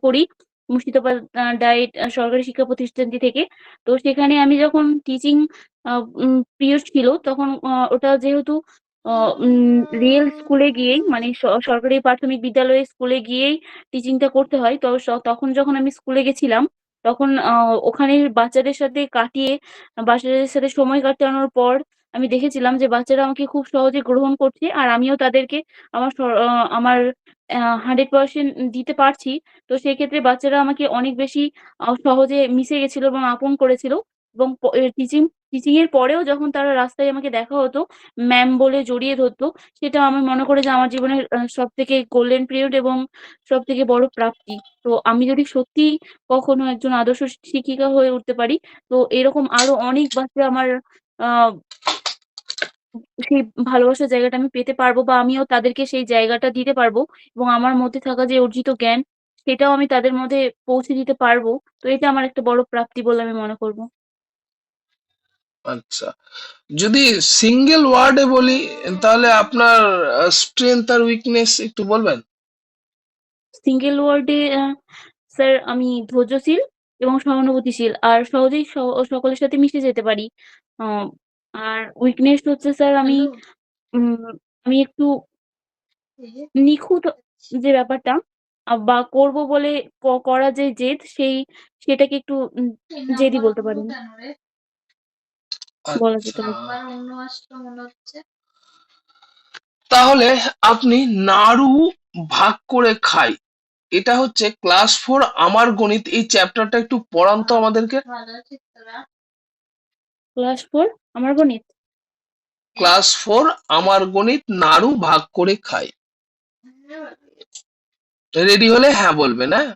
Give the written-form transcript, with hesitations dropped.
করি মুর্শিদাবাদ ডায়েট সরকারি শিক্ষা প্রতিষ্ঠানটি থেকে। তো সেখানে আমি যখন টিচিং পিরিয়ড ছিল তখন ওটা যেহেতু রিয়েল স্কুলে গিয়েই মানে সরকারি প্রাথমিক বিদ্যালয়ে স্কুলে গিয়েই টিচিংটা করতে হয়। তো তখন যখন আমি স্কুলে গেছিলাম তখন ওখানে বাচ্চাদের সাথে সময় কাটানোর পর আমি দেখেছিলাম যে বাচ্চারা আমাকে খুব সহজে গ্রহণ করছে। আর আমিও তাদেরকে আমার 100% দিতে পারছি। তো সেক্ষেত্রে বাচ্চারা আমাকে অনেক বেশি সহজে মিশে গেছিল এবং আপন করেছিল। এবং টিচিং এর পরেও যখন তারা রাস্তায় আমাকে দেখা হতো, ম্যাম বলে জড়িয়ে ধরতো, সেটা আমি মনে করি যে আমার জীবনের সবথেকে গোল্ডেন পিরিয়ড এবং সবথেকে বড় প্রাপ্তি। তো আমি যদি সত্যিই কখনো একজন আদর্শ শিক্ষিকা হয়ে উঠতে পারি, তো এরকম আরো অনেক বাচ্চা আমার আ সেই ভালোবাসার জায়গাটা আমি পেতে পারবো বা আমিও তাদেরকে সেই জায়গাটা দিতে পারবো এবং আমার মধ্যে থাকা যে অর্জিত জ্ঞান সেটাও আমি তাদের মধ্যে পৌঁছে দিতে পারবো। তো এটা আমার একটা বড় প্রাপ্তি বলে আমি মনে করব। আচ্ছা, যদি সিঙ্গেল ওয়ার্ডে বলি তাহলে আপনার স্ট্রেংথ আর উইকনেস একটু বলবেন? সিঙ্গেল ওয়ার্ডে স্যার আমি ধৈর্যশীল এবং সহানুভূতিশীল আর সহজেই সকলের সাথে মিশে যেতে পারি। আ আর উইকনেস হচ্ছে স্যার উম আমি একটু নিখুঁত যে ব্যাপারটা বা করব বলে করা যে জেদ সেটাকে একটু জেদই বলতে পারেন। বলা যেতে আচ্ছা, পারে। তাহলে আপনি নাড়ু ভাগ করে খাই, এটা হচ্ছে ক্লাস 4 আমার গণিত, এই চ্যাপ্টারটা একটু পড়ান তো আমাদেরকে। ক্লাস 4 আমার গণিত। ক্লাস 4 আমার গণিত, নাড়ু ভাগ করে খাই। রেডি হলে হ্যাঁ বলবেন, হ্যাঁ?